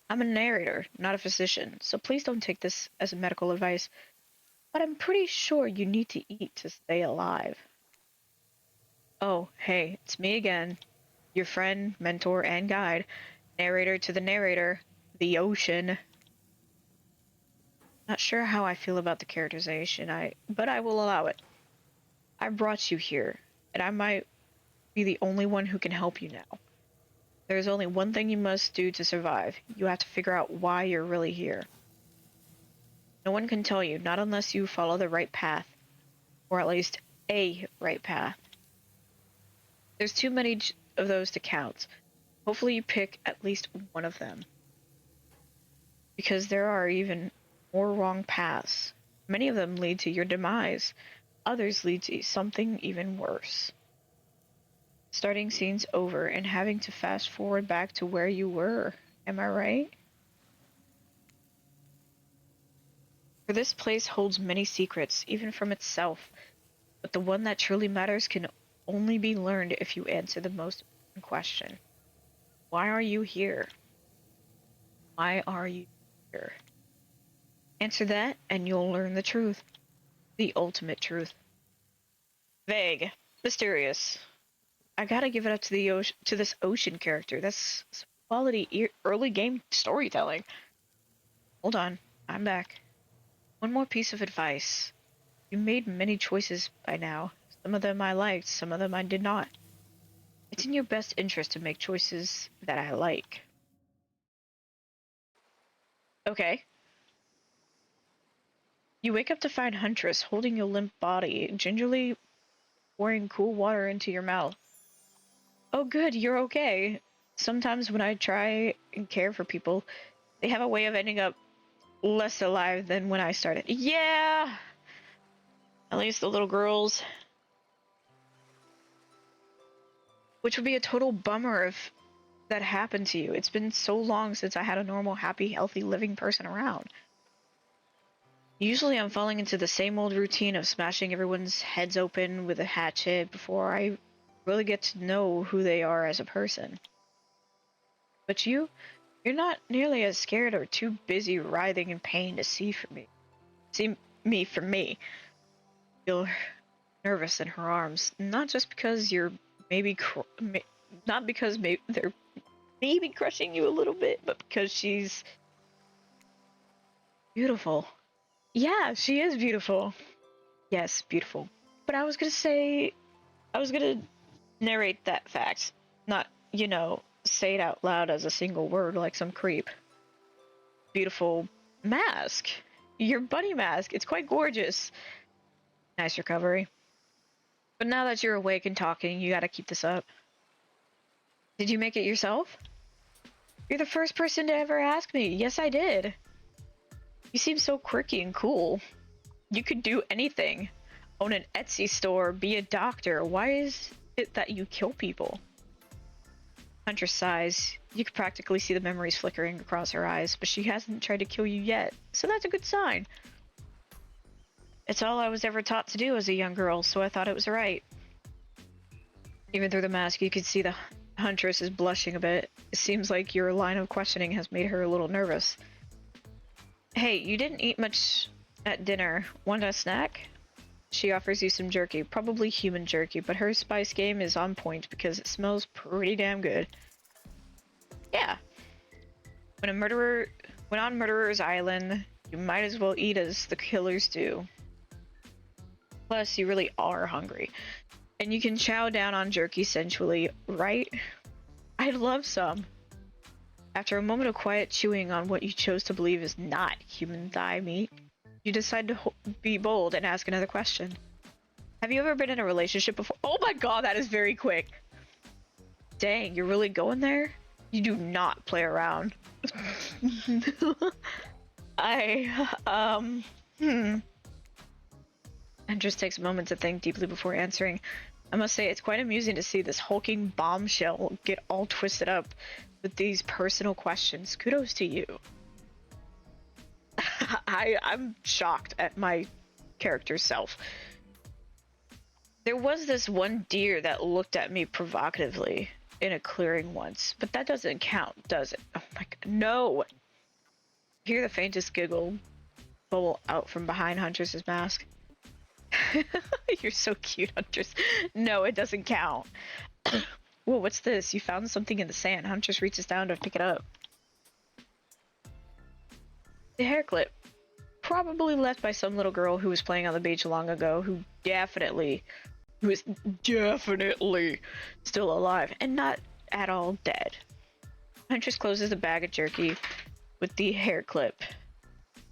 I'm a narrator, not a physician, so please don't take this as medical advice, but I'm pretty sure you need to eat to stay alive. Oh, hey, it's me again, your friend, mentor, and guide, narrator to the narrator, the ocean. Not sure how I feel about the characterization, but I will allow it. I brought you here, and I might be the only one who can help you now. There is only one thing you must do to survive. You have to figure out why you're really here. No one can tell you, not unless you follow the right path, or at least a right path. There's too many of those to count. Hopefully you pick at least one of them. Because there are even more wrong paths. Many of them lead to your demise. Others lead to something even worse. Starting scenes over and having to fast forward back to where you were. Am I right? For this place holds many secrets, even from itself. But the one that truly matters can only be learned if you answer the most important question. Why are you here? Why are you here? Answer that and you'll learn the truth. The ultimate truth. Vague. Mysterious. I gotta give it up to this ocean character. That's some quality early game storytelling. Hold on. I'm back. One more piece of advice. You made many choices by now. Some of them I liked, some of them I did not. It's in your best interest to make choices that I like. Okay. You wake up to find Huntress holding your limp body, gingerly pouring cool water into your mouth. Oh good, you're okay. Sometimes when I try and care for people, they have a way of ending up less alive than when I started. Yeah! At least the little girls. Which would be a total bummer if that happened to you. It's been so long since I had a normal, happy, healthy, living person around. Usually I'm falling into the same old routine of smashing everyone's heads open with a hatchet before I really get to know who they are as a person. But you're not nearly as scared or too busy writhing in pain to see me for me. Feel nervous in her arms, not just because you're not because they're maybe crushing you a little bit, but because she's beautiful. Yeah, she is beautiful. Yes, beautiful. But I was gonna narrate that fact, not, say it out loud as a single word like some creep. Beautiful mask. Your bunny mask. It's quite gorgeous. Nice recovery. But now that you're awake and talking, you gotta keep this up. Did you make it yourself? You're the first person to ever ask me. Yes, I did. You seem so quirky and cool. You could do anything. Own an Etsy store, be a doctor. Why is it that you kill people? Huntress sighs. You could practically see the memories flickering across her eyes, but she hasn't tried to kill you yet, so that's a good sign. It's all I was ever taught to do as a young girl, so I thought it was right. Even through the mask, you could see the Huntress is blushing a bit. It seems like your line of questioning has made her a little nervous. Hey, you didn't eat much at dinner. Want a snack? She offers you some jerky, probably human jerky, but her spice game is on point because it smells pretty damn good. Yeah. When on Murderer's Island, you might as well eat as the killers do. Plus, you really are hungry. And you can chow down on jerky sensually, right? I'd love some. After a moment of quiet chewing on what you chose to believe is not human thigh meat, you decide to be bold and ask another question. Have you ever been in a relationship before? Oh my god, that is very quick. Dang, you're really going there? You do not play around. Huntress takes a moment to think deeply before answering. I must say, it's quite amusing to see this hulking bombshell get all twisted up with these personal questions. Kudos to you. I'm shocked at my character's self. There was this one deer that looked at me provocatively in a clearing once, but that doesn't count, does it? Oh my god, no! Hear the faintest giggle bubble out from behind Huntress's mask. You're so cute, Huntress. No, it doesn't count. Whoa, what's this? You found something in the sand. Huntress reaches down to pick it up. The hair clip. Probably left by some little girl who was playing on the beach long ago, who is definitely still alive and not at all dead. Huntress closes the bag of jerky with the hair clip.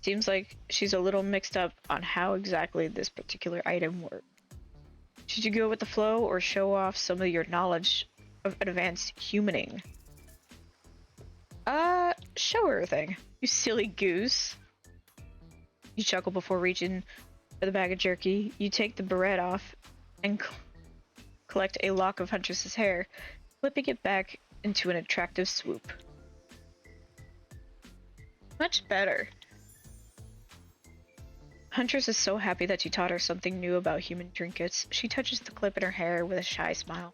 Seems like she's a little mixed up on how exactly this particular item works. Should you go with the flow or show off some of your knowledge of advanced humaning? Show her a thing, you silly goose. You chuckle before reaching for the bag of jerky. You take the beret off and collect a lock of Huntress's hair, flipping it back into an attractive swoop. Much better. Huntress is so happy that you taught her something new about human trinkets. She touches the clip in her hair with a shy smile.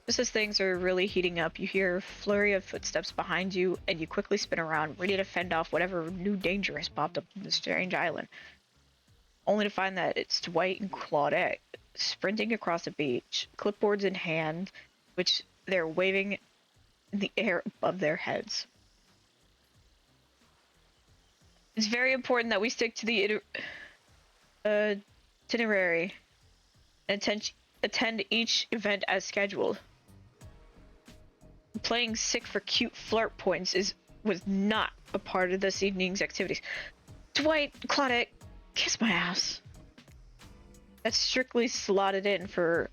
Just as things are really heating up, you hear a flurry of footsteps behind you, and you quickly spin around, ready to fend off whatever new danger has popped up on the strange island. Only to find that it's Dwight and Claudette, sprinting across the beach, clipboards in hand, which they're waving in the air above their heads. It's very important that we stick to the itinerary and attend each event as scheduled. Playing sick for cute flirt points was not a part of this evening's activities. Dwight, Claudette, kiss my ass. That's strictly slotted in for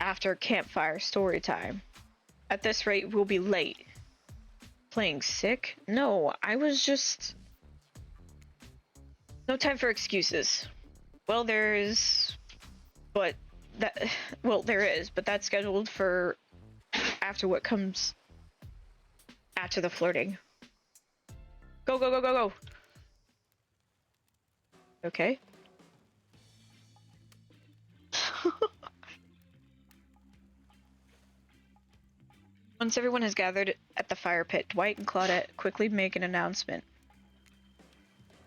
after campfire story time. At this rate, we'll be late. Playing sick? No, I was just... No time for excuses. Well, there is, but that's scheduled for after what comes after the flirting. Go, go, go, go, go. Okay. Once everyone has gathered at the fire pit, Dwight and Claudette quickly make an announcement.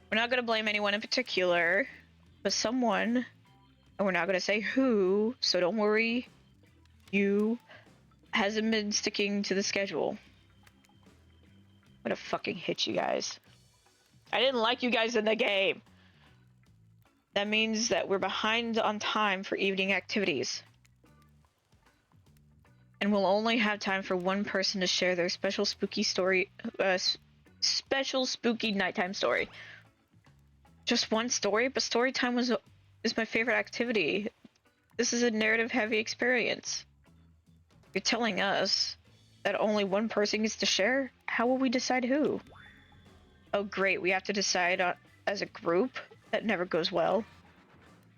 We're not going to blame anyone in particular, but someone, and we're not going to say who, so don't worry, you hasn't been sticking to the schedule. I'm gonna fucking hit you guys. I didn't like you guys in the game. That means that we're behind on time for evening activities. And we'll only have time for one person to share their special spooky story, special spooky nighttime story. Just one story, but story time is my favorite activity. This is a narrative-heavy experience. You're telling us that only one person gets to share? How will we decide who? Oh great, we have to decide as a group? That never goes well.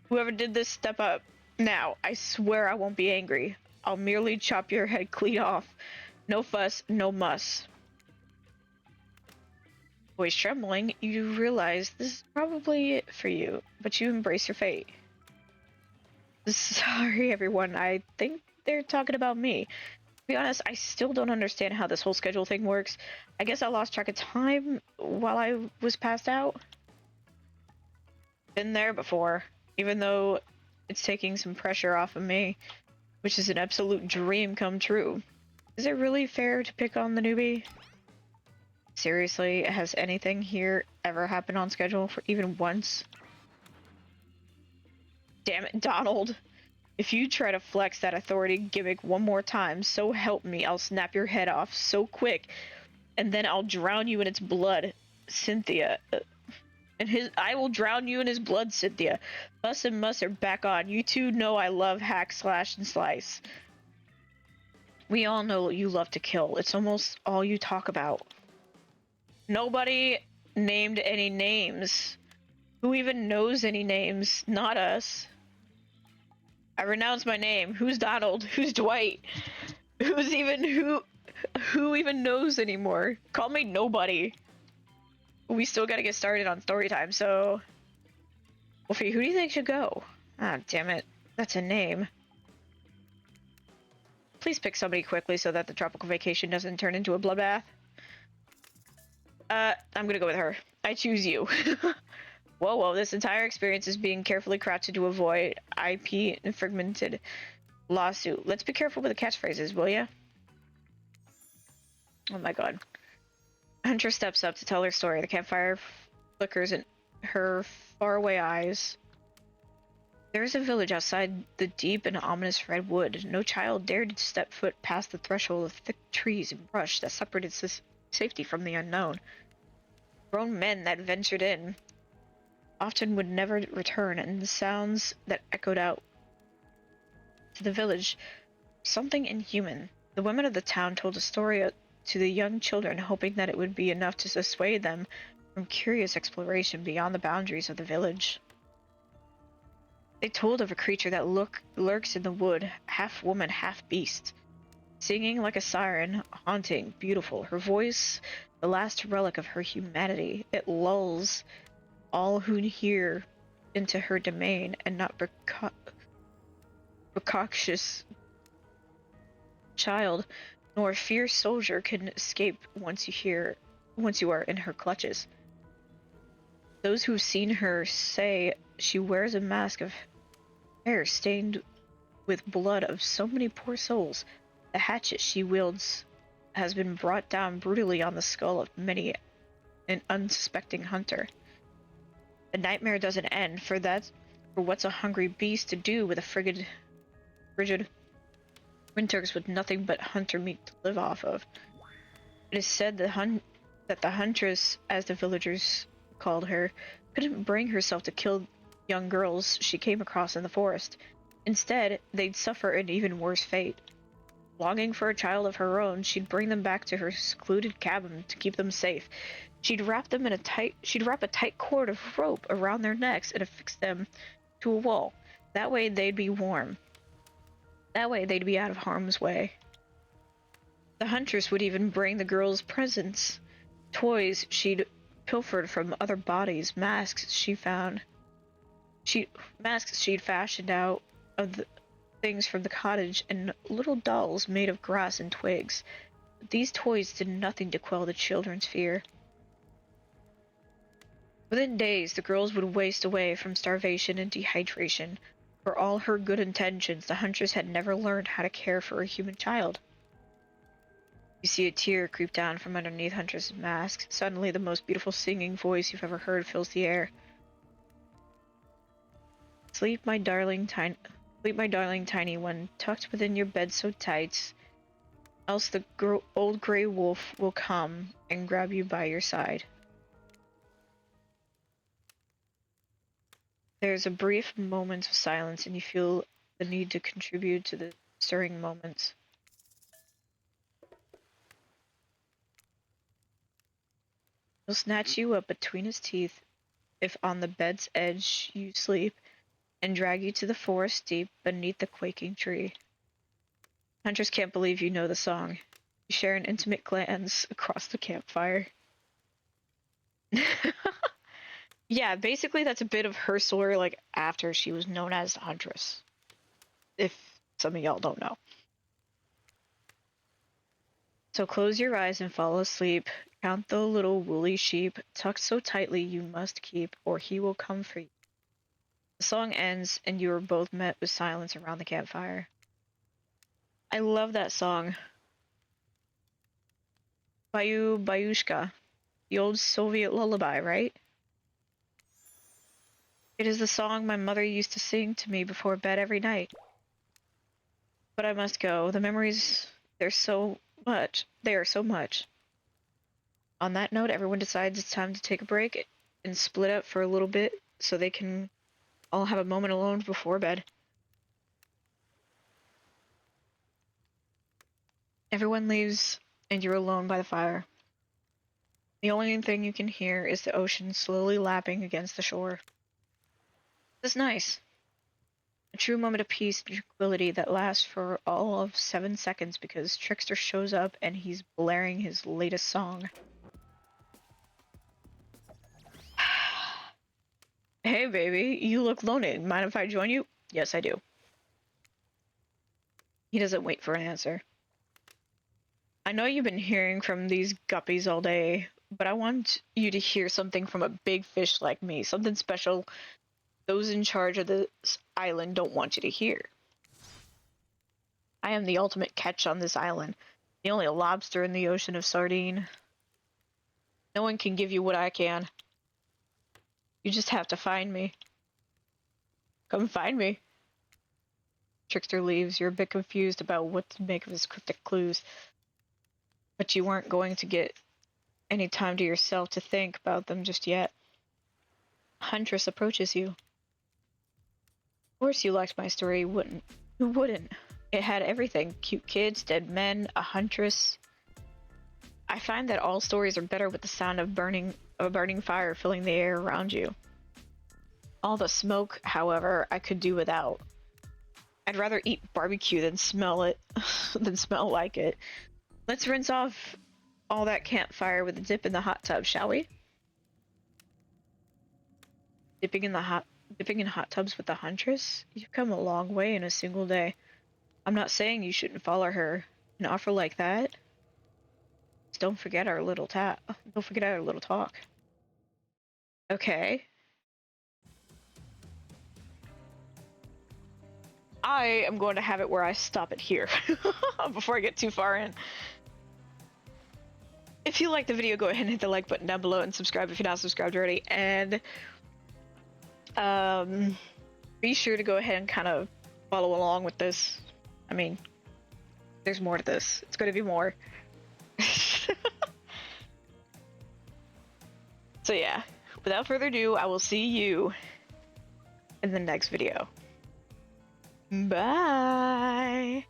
Whoever did this, step up. Now, I swear I won't be angry. I'll merely chop your head clean off. No fuss, no muss. Voice trembling, you realize this is probably it for you, but you embrace your fate. Sorry everyone, I think they're talking about me. To be honest, I still don't understand how this whole schedule thing works. I guess I lost track of time while I was passed out. Been there before, even though it's taking some pressure off of me, which is an absolute dream come true. Is it really fair to pick on the newbie? Seriously, has anything here ever happened on schedule for even once? Damn it, Donald. If you try to flex that authority gimmick one more time, so help me, I'll snap your head off so quick, and then I'll drown you in its blood, Cynthia. I will drown you in his blood, Cynthia. Fuss and muss are back on. You two know I love hack, slash, and slice. We all know you love to kill. It's almost all you talk about. Nobody named any names. Who even knows any names? Not us. I renounce my name. Who's Donald? Who's Dwight? Who even knows anymore? Call me nobody. We still gotta get started on story time, so... Wolfie, who do you think should go? Ah, damn it. That's a name. Please pick somebody quickly so that the tropical vacation doesn't turn into a bloodbath. I'm gonna go with her. I choose you. Whoa, this entire experience is being carefully crafted to avoid IP infringement lawsuit. Let's be careful with the catchphrases, will ya? Oh my god. Huntress steps up to tell her story. The campfire flickers in her faraway eyes. There is a village outside the deep and ominous red wood. No child dared to step foot past the threshold of thick trees and brush that separated safety from the unknown. Grown men that ventured in often would never return, and the sounds that echoed out to the village, something inhuman. The women of the town told a story to the young children, hoping that it would be enough to dissuade them from curious exploration beyond the boundaries of the village. They told of a creature that lurks in the wood, half woman, half beast, singing like a siren, haunting, beautiful. Her voice, the last relic of her humanity, it lulls all who hear into her domain, and not precocious child nor fierce soldier can escape once you are in her clutches. Those who've seen her say she wears a mask of hair stained with blood of so many poor souls. The hatchet she wields has been brought down brutally on the skull of many an unsuspecting hunter. The nightmare doesn't end, for what's a hungry beast to do with a frigid winters with nothing but hunter meat to live off of. It is said that the Huntress, as the villagers called her, couldn't bring herself to kill young girls she came across in the forest. Instead, they'd suffer an even worse fate. Longing for a child of her own, she'd bring them back to her secluded cabin to keep them safe. She'd wrap a tight cord of rope around their necks and affix them to a wall. That way they'd be warm. That way they'd be out of harm's way. The Huntress would even bring the girls presents, toys she'd pilfered from other bodies, masks she'd fashioned out of the things from the cottage, and little dolls made of grass and twigs. But these toys did nothing to quell the children's fear. Within days, the girls would waste away from starvation and dehydration. For all her good intentions, the Huntress had never learned how to care for a human child. You see a tear creep down from underneath Huntress's mask. Suddenly, the most beautiful singing voice you've ever heard fills the air. Sleep, my darling tiny one, tucked within your bed so tight, else the old grey wolf will come and grab you by your side. There's a brief moment of silence, and you feel the need to contribute to the stirring moments. He'll snatch you up between his teeth if on the bed's edge you sleep, and drag you to the forest deep beneath the quaking tree. Huntress can't believe you know the song. You share an intimate glance across the campfire. Yeah, basically that's a bit of her story, like, after she was known as the Huntress. If some of y'all don't know. So close your eyes and fall asleep. Count the little woolly sheep, tucked so tightly you must keep, or he will come for you. The song ends, and you are both met with silence around the campfire. I love that song. Bayushka. The old Soviet lullaby, right? It is the song my mother used to sing to me before bed every night. But I must go. The memories, they're so much. They are so much. On that note, everyone decides it's time to take a break and split up for a little bit so they can all have a moment alone before bed. Everyone leaves, and you're alone by the fire. The only thing you can hear is the ocean slowly lapping against the shore. This is nice. A true moment of peace and tranquility that lasts for all of 7 seconds because Trickster shows up and he's blaring his latest song. Hey baby, you look lonely. Mind if I join you? Yes, I do. He doesn't wait for an answer. I know you've been hearing from these guppies all day, but I want you to hear something from a big fish like me, something special those in charge of this island don't want you to hear. I am the ultimate catch on this island, the only lobster in the ocean of sardine. No one can give you what I can. You just have to find me. Come find me. Trickster leaves. You're a bit confused about what to make of his cryptic clues, but you weren't going to get any time to yourself to think about them just yet. Huntress approaches you. Of course you liked my story, wouldn't? Who wouldn't? It had everything. Cute kids, dead men, a huntress. I find that all stories are better with the sound of a burning fire filling the air around you. All the smoke, however, I could do without. I'd rather eat barbecue than smell it, than smell like it. Let's rinse off all that campfire with a dip in the hot tub, shall we? Dipping in hot tubs with the Huntress? You've come a long way in a single day. I'm not saying you shouldn't follow her. An offer like that? Just don't forget our little talk. Okay. I am going to have it where I stop it here before I get too far in. If you liked the video, go ahead and hit the like button down below and subscribe if you're not subscribed already. And be sure to go ahead and kind of follow along with this. I mean, there's more to this. It's going to be more. So yeah, without further ado, I will see you in the next video. Bye!